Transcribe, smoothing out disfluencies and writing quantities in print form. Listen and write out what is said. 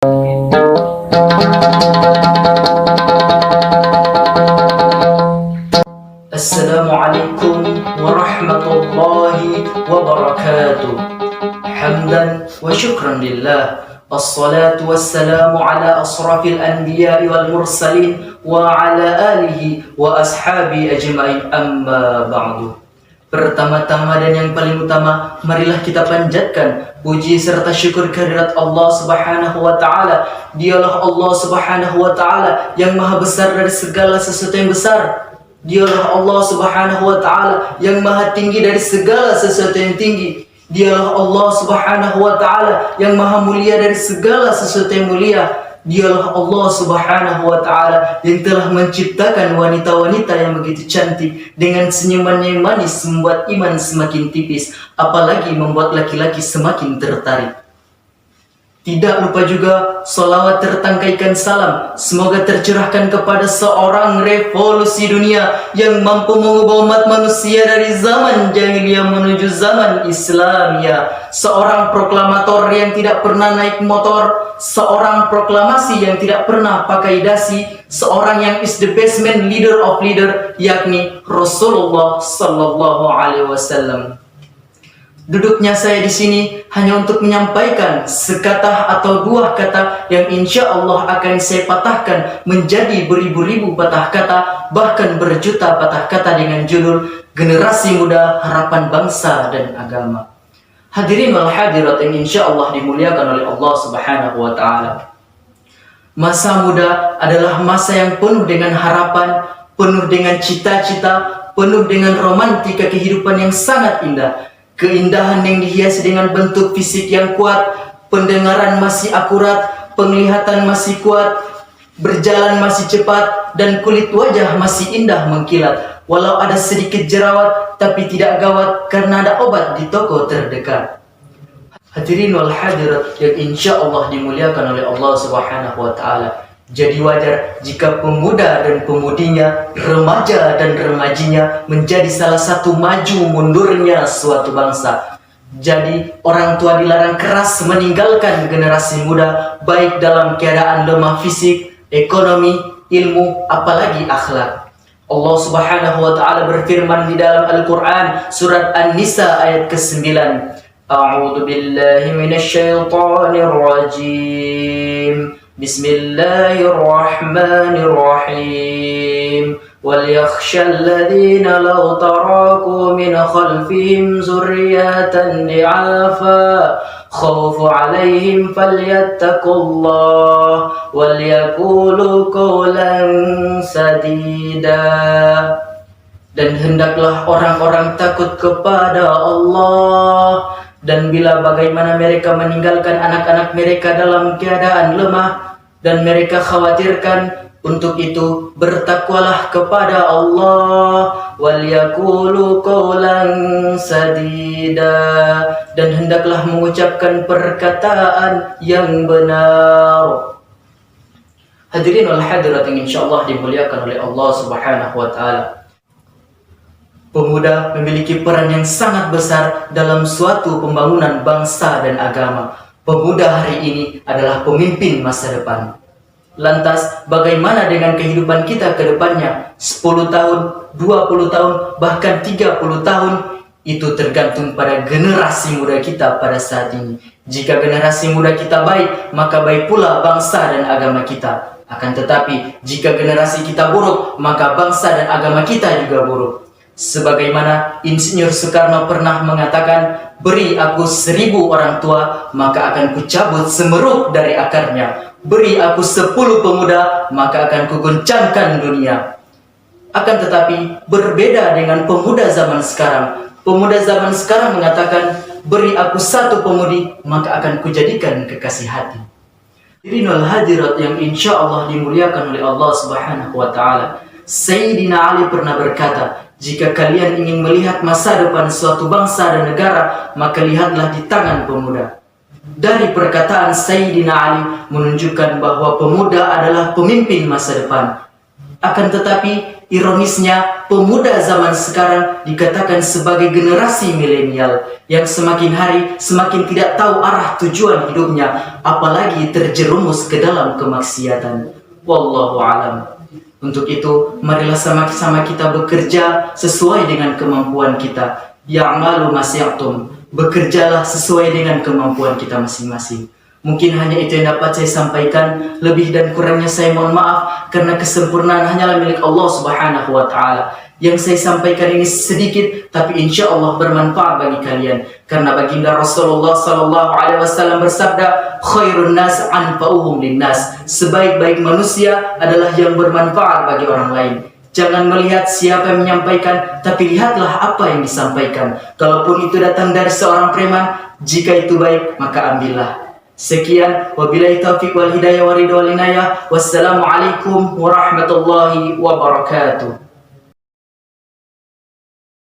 Assalamualaikum warahmatullahi wabarakatuh. Hamdan wa syukran lillah. Assalatu wassalamu ala asrafil anbiya'i wal mursalin wa ala alihi wa ashabi ajma'in, amma ba'du. Pertama-tama dan yang paling utama, marilah kita panjatkan puji serta syukur kehadirat Allah Subhanahu wa taala. Dialah Allah Subhanahu wa taala yang maha besar dari segala sesuatu yang besar. Dialah Allah Subhanahu wa taala yang maha tinggi dari segala sesuatu yang tinggi. Dialah Allah Subhanahu wa taala yang maha mulia dari segala sesuatu yang mulia. Dialah Allah Subhanahu wa taala yang telah menciptakan wanita-wanita yang begitu cantik dengan senyumannya yang manis, membuat iman semakin tipis, apalagi membuat laki-laki semakin tertarik. Tidak lupa juga salawat tertangkaikan salam semoga tercurahkan kepada seorang revolusi dunia yang mampu mengubah umat manusia dari zaman jahiliyah menuju zaman Islamiyah. Seorang proklamator yang tidak pernah naik motor, seorang proklamasi yang tidak pernah pakai dasi, seorang yang is the best man, leader of leader, yakni Rasulullah Sallallahu Alaihi Wasallam. Duduknya saya di sini hanya untuk menyampaikan sekata atau dua kata yang insya Allah akan saya patahkan menjadi beribu-ribu patah kata, bahkan berjuta patah kata dengan judul Generasi Muda Harapan Bangsa dan Agama. Hadirin wal hadirat yang insya Allah dimuliakan oleh Allah Subhanahu wa taala. Masa muda adalah masa yang penuh dengan harapan, penuh dengan cita-cita, penuh dengan romantika kehidupan yang sangat indah. Keindahan yang dihiasi dengan bentuk fisik yang kuat, pendengaran masih akurat, penglihatan masih kuat, berjalan masih cepat, dan kulit wajah masih indah mengkilat. Walau ada sedikit jerawat, tapi tidak gawat karena ada obat di toko terdekat. Hadirin wal hadirat yang insya Allah dimuliakan oleh Allah Subhanahu wa taala. Jadi wajar jika pemuda dan pemudinya, remaja dan remajinya menjadi salah satu maju mundurnya suatu bangsa. Jadi orang tua dilarang keras meninggalkan generasi muda, baik dalam keadaan lemah fisik, ekonomi, ilmu, apalagi akhlak. Allah Subhanahu wa taala berfirman di dalam Al-Qur'an surat An-Nisa ayat ke-9. A'udzu billahi minasyaitonir rajim. Bismillahirrahmanirrahim. وَلْيَخْشَى الَّذِينَ لَوْ تَرَكُوا مِنْ خَلْفِهِمْ ذُرِّيَّةً ضِعَافًا خَوْفٌ عَلَيْهِمْ فَلْيَتَّقُوا اللَّهَ وَلْيَقُولُوا قَوْلًا سَدِيدًا. Dan hendaklah orang-orang takut kepada Allah, dan bila bagaimana mereka meninggalkan anak-anak mereka dalam keadaan lemah dan mereka khawatirkan, untuk itu bertakwalah kepada Allah, walyaqulu qawlan sadida, dan hendaklah mengucapkan perkataan yang benar. Hadirin wal hadirat yang insyaallah dimuliakan oleh Allah Subhanahu wa taala. Pemuda memiliki peran yang sangat besar dalam suatu pembangunan bangsa dan agama. Pemuda hari ini adalah pemimpin masa depan. Lantas, bagaimana dengan kehidupan kita ke depannya? 10 tahun, 20 tahun, bahkan 30 tahun, itu tergantung pada generasi muda kita pada saat ini. Jika generasi muda kita baik, maka baik pula bangsa dan agama kita. Akan tetapi, jika generasi kita buruk, maka bangsa dan agama kita juga buruk. Sebagaimana Insinyur Soekarno pernah mengatakan, beri aku 1000 orang tua, maka akan kucabut semeruk dari akarnya. Beri aku 10 pemuda, maka akan kuguncangkan dunia. Akan tetapi, berbeda dengan pemuda zaman sekarang. Pemuda zaman sekarang mengatakan, beri aku 1 pemudi, maka akan kujadikan kekasih hati. Hadirinul hadirat yang insya Allah dimuliakan oleh Allah Subhanahu wa taala. Sayyidina Ali pernah berkata, jika kalian ingin melihat masa depan suatu bangsa dan negara, maka lihatlah di tangan pemuda. Dari perkataan Sayyidina Ali menunjukkan bahwa pemuda adalah pemimpin masa depan. Akan tetapi, Ironisnya, pemuda zaman sekarang dikatakan sebagai generasi milenial yang semakin hari semakin tidak tahu arah tujuan hidupnya, apalagi terjerumus ke dalam kemaksiatan. Wallahu alam. Untuk itu, marilah sama-sama kita bekerja sesuai dengan kemampuan kita. Ya'malu ma syi'tum. Bekerjalah sesuai dengan kemampuan kita masing-masing. Mungkin hanya itu yang dapat saya sampaikan. Lebih dan kurangnya saya mohon maaf, karena kesempurnaan hanyalah milik Allah Subhanahu wa Ta'ala. Yang saya sampaikan ini sedikit, tapi insya Allah bermanfaat bagi kalian. Karena baginda Rasulullah Sallallahu Alaihi Wasallam bersabda, khairun nas anfa'uhum linnas. Sebaik-baik manusia adalah yang bermanfaat bagi orang lain. Jangan melihat siapa yang menyampaikan, tapi lihatlah apa yang disampaikan. Kalaupun itu datang dari seorang preman, jika itu baik, maka ambillah. Sekian, wabillahi taufiq wal hidayah wa ridha wal inayah. Wassalamualaikum warahmatullahi wabarakatuh.